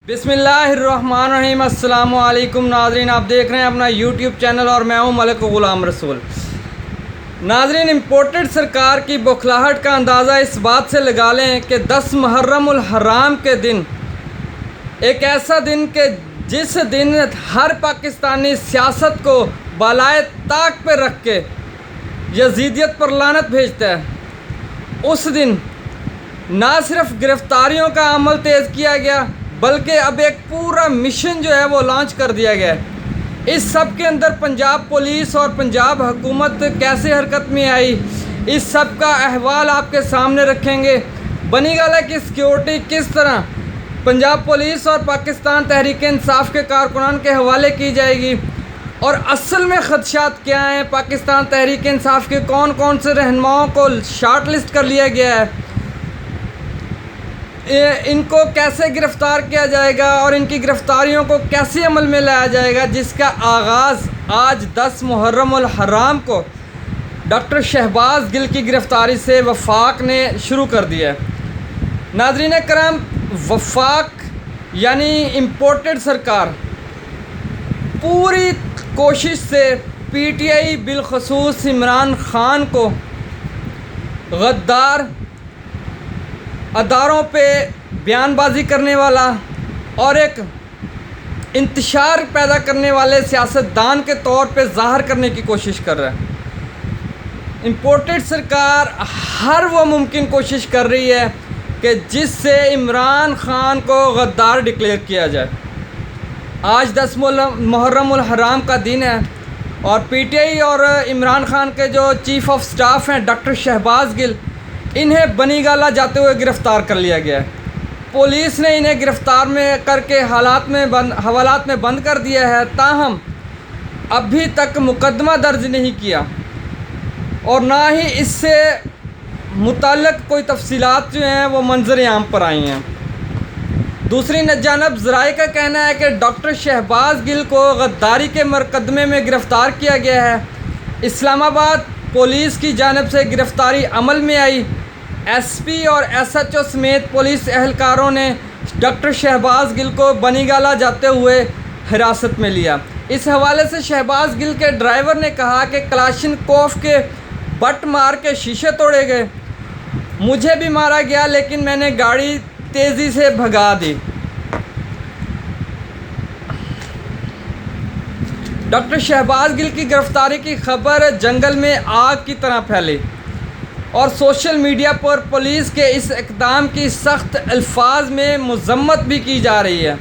बिस्मिल्लाहिर्रहमानिर्रहीम। अस्सलाम वालेकुम नाज़रीन, आप देख रहे हैं अपना यूट्यूब चैनल और मैं हूं मलिक ग़ुलाम रसूल। नाज़रीन, इम्पोर्टेड सरकार की बौखलाहट का अंदाज़ा इस बात से लगा लें कि 10 मुहर्रमुल हराम के दिन, एक ऐसा दिन कि जिस दिन हर पाकिस्तानी सियासत को बालाए ताक पे रख के यजीदियत पर लानत भेजता है, उस दिन ना सिर्फ गिरफ़्तारियों का अमल तेज़ किया गया बल्कि अब एक पूरा मिशन जो है वो लॉन्च कर दिया गया है। इस सब के अंदर पंजाब पुलिस और पंजाब हुकूमत कैसे हरकत में आई, इस सब का अहवाल आपके सामने रखेंगे। बनीगाला की सिक्योरिटी किस तरह पंजाब पुलिस और पाकिस्तान तहरीक इंसाफ के कारकुनान के हवाले की जाएगी और असल में ख़दशात क्या हैं, पाकिस्तान तहरीक इंसाफ के कौन कौन से रहनुमाओं को शार्ट लिस्ट कर लिया गया है, इनको कैसे गिरफ़्तार किया जाएगा और इनकी गिरफ़्तारियों को कैसे अमल में लाया जाएगा, जिसका आगाज़ आज 10 मुहर्रमुल हराम को डॉक्टर शहबाज गिल की गिरफ़्तारी से वफाक ने शुरू कर दिया है। नाज़रीन करम, वफाक यानी इम्पोर्टेड सरकार पूरी कोशिश से पीटीआई बिलखसूस इमरान ख़ान को गद्दार, अदारों पे बयानबाजी करने वाला और एक इंतशार पैदा करने वाले सियासतदान के तौर पे ज़ाहिर करने की कोशिश कर रहा है। इम्पोर्टेड सरकार हर वो मुमकिन कोशिश कर रही है कि जिससे इमरान ख़ान को गद्दार डिक्लेयर किया जाए। आज 10 मुहर्रमुल हराम का दिन है और पीटीआई और इमरान ख़ान के जो चीफ़ ऑफ स्टाफ हैं डॉक्टर शहबाज गिल, इन्हें बनीगाला जाते हुए गिरफ़्तार कर लिया गया है। पुलिस ने इन्हें गिरफ़्तार में करके हवालात में बंद कर दिया है, ताहम अभी तक मुकदमा दर्ज नहीं किया और ना ही इससे मुताल्लिक़ कोई तफसीलात जो हैं वो मंजर आम पर आई हैं। दूसरी जानब ज़राए का कहना है कि डॉक्टर शहबाज गिल को गद्दारी के मुकदमे में गिरफ़्तार किया गया है। इस्लामाबाद पुलिस की जानिब से गिरफ़्तारी अमल में आई। एसपी और एसएचओ समेत पुलिस एहलकारों ने डॉक्टर शहबाज गिल को बनीगाला जाते हुए हिरासत में लिया। इस हवाले से शहबाज गिल के ड्राइवर ने कहा कि कलाशिनकोफ के बट मार के शीशे तोड़े गए, मुझे भी मारा गया लेकिन मैंने गाड़ी तेज़ी से भगा दी। डॉक्टर शहबाज गिल की गिरफ़्तारी की खबर जंगल में आग की तरह फैली और सोशल मीडिया पर पुलिस के इस इक़दाम की सख्त अल्फाज में मज़म्मत भी की जा रही है।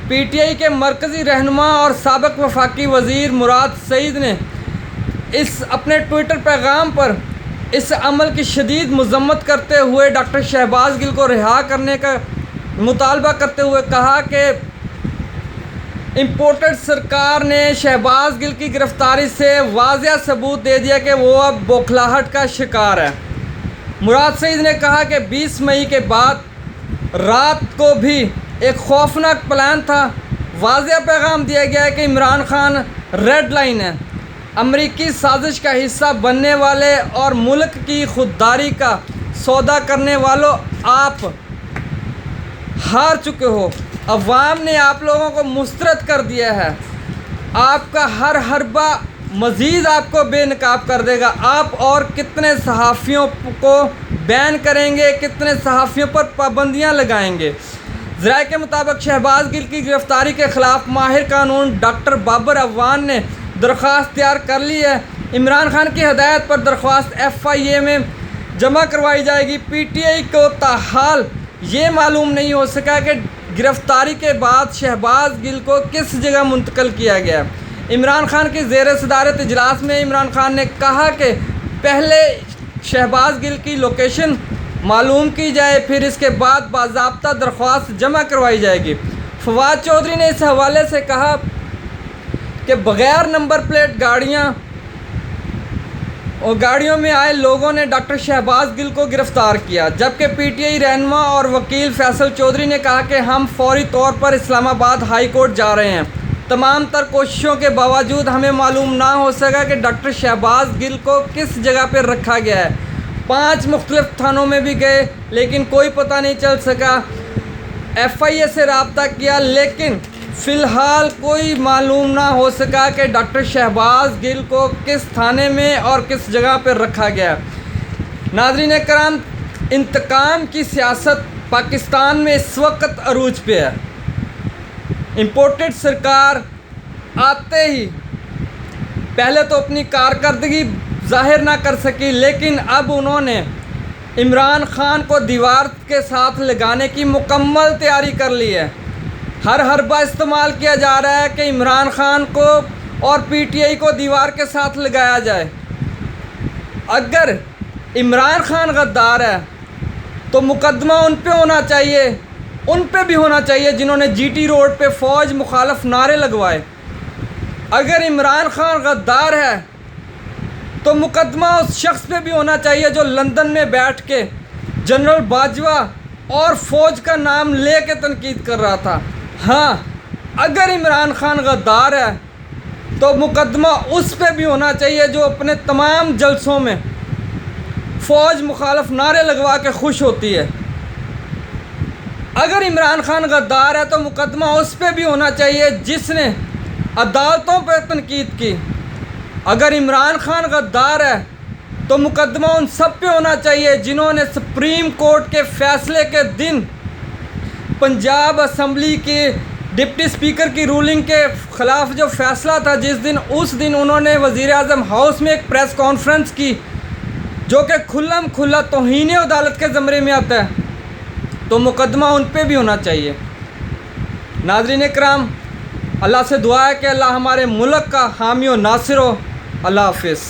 पीटीआई के मरकज़ी रहनुमा और साबिक़ वफाकी वज़ीर मुराद सईद ने इस अपने ट्विटर पैगाम पर इस अमल की शदीद मज़म्मत करते हुए डॉक्टर शहबाज गिल को रिहा करने का मुतालबा करते हुए कहा कि इम्पोर्टेड सरकार ने शहबाज गिल की गिरफ़्तारी से वाज़िया सबूत दे दिया कि वो अब बौखलाहट का शिकार है। मुराद सईद ने कहा कि 20 मई के बाद रात को भी एक खौफनाक प्लान था। वाज़िया पैगाम दिया गया है कि इमरान ख़ान रेड लाइन है, अमरीकी साजिश का हिस्सा बनने वाले और मुल्क की खुददारी का सौदा करने वालों, आप हार चुके हो। अवाम ने आप लोगों को मुस्तरद कर दिया है। आपका हर हरबा मज़ीद आपको बेनकाब कर देगा। आप और कितने सहाफ़ियों को बैन करेंगे, कितने सहाफ़ियों पर पाबंदियां लगाएंगे। ज़राए के मुताबिक शहबाज गिल की गिरफ़्तारी के ख़िलाफ़ माहिर कानून डॉक्टर बाबर अवान ने दरख्वास्त तैयार कर ली है। इमरान ख़ान की हदायत पर दरख्वास्त FIA में जमा करवाई जाएगी। पीटीआई को ताहाल ये मालूम नहीं हो सका कि गिरफ़्तारी के बाद शहबाज गिल को किस जगह मुंतकिल किया गया। इमरान ख़ान की ज़ेर सदारत इजलास में इमरान ख़ान ने कहा कि पहले शहबाज गिल की लोकेशन मालूम की जाए, फिर इसके बाद बाज़ाब्ता दरख्वास्त जमा करवाई जाएगी। फवाद चौधरी ने इस हवाले से कहा कि बग़ैर नंबर प्लेट गाड़ियों में आए लोगों ने डॉक्टर शहबाज गिल को गिरफ़्तार किया, जबकि पीटीआई रहनुमा और वकील फैसल चौधरी ने कहा कि हम फौरी तौर पर इस्लामाबाद हाई कोर्ट जा रहे हैं। तमाम तर कोशिशों के बावजूद हमें मालूम ना हो सका कि डॉक्टर शहबाज गिल को किस जगह पर रखा गया है। 5 मुख्तलिफ थानों में भी गए लेकिन कोई पता नहीं चल सका। FIA से रब्ता किया, लेकिन फ़िलहाल कोई मालूम ना हो सका कि डॉक्टर शहबाज गिल को किस थाने में और किस जगह पर रखा गया। नाज़रीन कराम, इंतकाम की सियासत पाकिस्तान में इस वक्त अरूज पे है। इम्पोर्टेड सरकार आते ही पहले तो अपनी कारकर्दगी ज़ाहिर ना कर सकी, लेकिन अब उन्होंने इमरान ख़ान को दीवार के साथ लगाने की मुकम्मल तैयारी कर ली है। हर हरबा इस्तेमाल किया जा रहा है कि इमरान ख़ान को और PTI को दीवार के साथ लगाया जाए। अगर इमरान ख़ान गद्दार है तो मुकदमा उन पे होना चाहिए, उन पे भी होना चाहिए जिन्होंने GT रोड पे फ़ौज मुखालफ नारे लगवाए। अगर इमरान ख़ान गद्दार है तो मुकदमा उस शख्स पे भी होना चाहिए जो लंदन में बैठ के जनरल बाजवा और फ़ौज का नाम ले के तनकीद कर रहा था। हाँ, अगर इमरान ख़ान गद्दार है तो मुकदमा उस पे भी होना चाहिए जो अपने तमाम जलसों में फ़ौज मुखालफ नारे लगवा के खुश होती है। अगर इमरान ख़ान गद्दार है तो मुकदमा उस पे भी होना चाहिए जिसने अदालतों पर तनकीद की। अगर इमरान ख़ान गद्दार है तो मुकदमा उन सब पे होना चाहिए जिन्होंने सुप्रीम कोर्ट के फ़ैसले के दिन पंजाब असम्बली के डिप्टी स्पीकर की रूलिंग के ख़िलाफ़ जो फ़ैसला था, जिस दिन उस दिन उन्होंने वज़ीर आज़म हाउस में एक प्रेस कॉन्फ्रेंस की जो कि खुल्लम खुल्ला तौहीन अदालत के ज़मरे में आता है, तो मुकदमा उन पे भी होना चाहिए। नाज़रीन कराम, अल्लाह से दुआ है कि अल्लाह हमारे मुल्क का हामी और नासिर हो। अल्लाह हाफ़िज़।